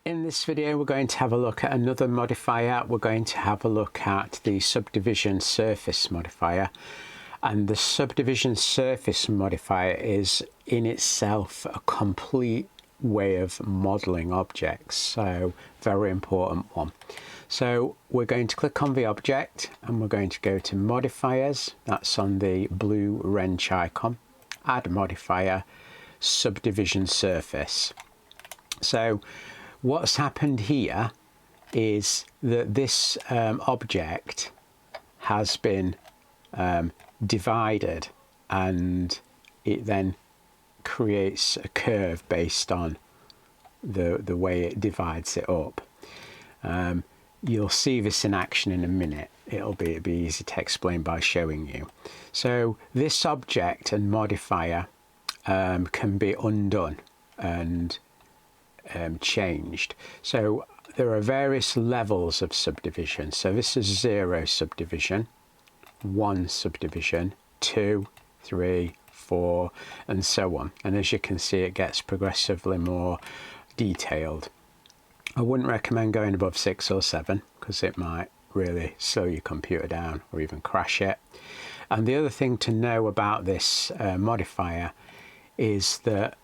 In this video we're going to have a look at another modifier. We're going to have a look at the subdivision surface modifier, and the subdivision surface modifier is in itself a complete way of modeling objects, so very important one. So we're going to click on the object and we're going to go to modifiers. That's on the blue wrench icon, add modifier, subdivision surface. So what's happened here is that this object has been divided, and it then creates a curve based on the way it divides it up. You'll see this in action in a minute. It'll be easy to explain by showing you. So this object and modifier can be undone and changed. So there are various levels of subdivision. So this is 0 subdivision, 1 subdivision, 2, 3, 4, and so on. And as you can see, it gets progressively more detailed. I wouldn't recommend going above 6 or 7 because it might really slow your computer down or even crash it. And the other thing to know about this modifier is that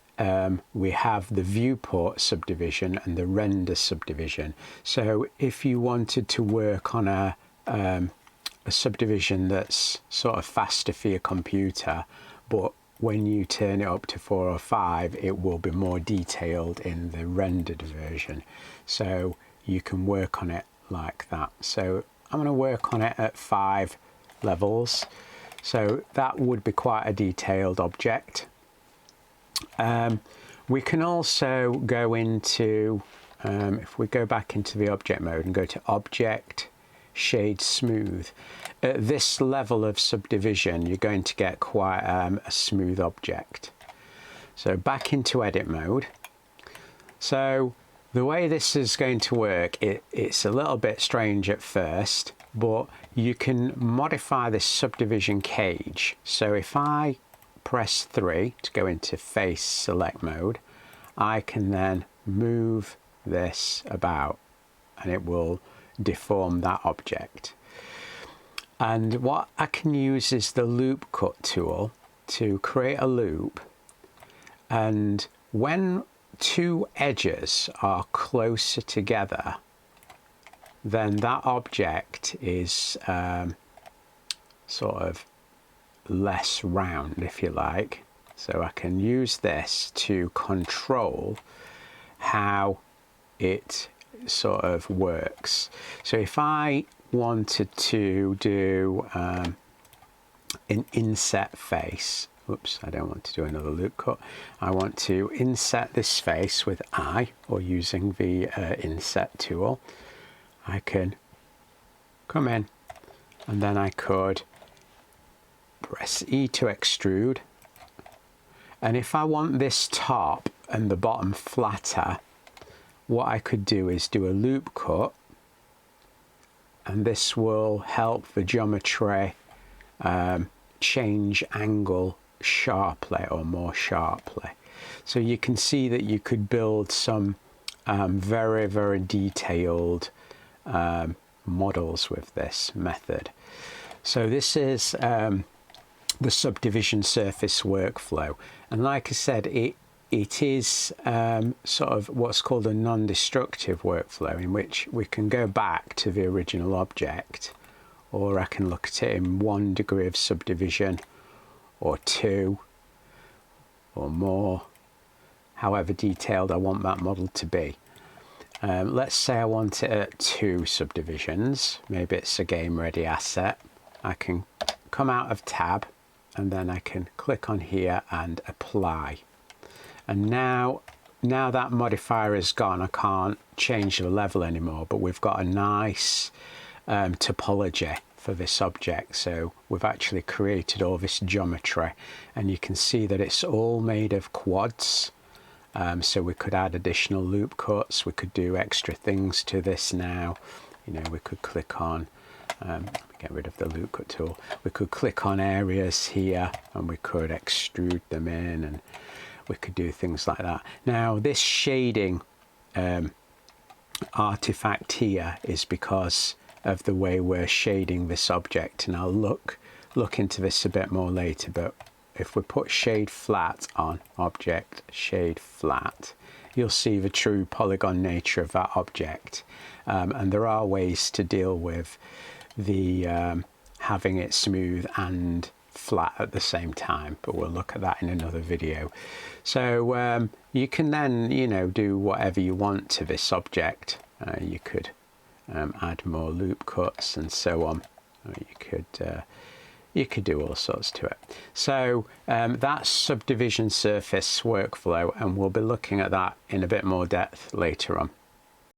we have the viewport subdivision and the render subdivision. So if you wanted to work on a subdivision that's sort of faster for your computer, but when you turn it up to 4 or 5, it will be more detailed in the rendered version. So you can work on it like that. So I'm going to work on it at 5 levels. So that would be quite a detailed object. We can also go into, if we go back into the object mode and go to Object, Shade Smooth, at this level of subdivision you're going to get quite a smooth object. So back into edit mode. So the way this is going to work, it's a little bit strange at first, but you can modify this subdivision cage. So if I press 3 to go into face select mode, I can then move this about and it will deform that object. And what I can use is the loop cut tool to create a loop, and when two edges are closer together, then that object is sort of less round, if you like. So I can use this to control how it sort of works. So if I wanted to do an inset face, oops, I don't want to do another loop cut. I want to inset this face with I, or using the inset tool. I can come in and then I could press E to extrude, and if I want this top and the bottom flatter, what I could do is do a loop cut, and this will help the geometry change angle sharply or more sharply. So you can see that you could build some very detailed models with this method. So this is the subdivision surface workflow, and like I said, it is sort of what's called a non-destructive workflow, in which we can go back to the original object, or I can look at it in 1 degree of subdivision, or 2, or more, however detailed I want that model to be. Let's say I want it at 2 subdivisions, maybe it's a game ready asset. I can come out of tab and then I can click on here and apply. And now that modifier is gone, I can't change the level anymore, but we've got a nice topology for this object. So we've actually created all this geometry, and you can see that it's all made of quads. So we could add additional loop cuts, we could do extra things to this now. You know, we could click on, get rid of the loop cut tool, we could click on areas here and we could extrude them in, and we could do things like that. Now this shading artifact here is because of the way we're shading this object, and I'll look into this a bit more later. But if we put shade flat on object shade flat, you'll see the true polygon nature of that object. And there are ways to deal with the having it smooth and flat at the same time, but we'll look at that in another video. So you can then, you know, do whatever you want to this object. You could add more loop cuts and so on. You could do all sorts to it. So that's subdivision surface workflow, and we'll be looking at that in a bit more depth later on.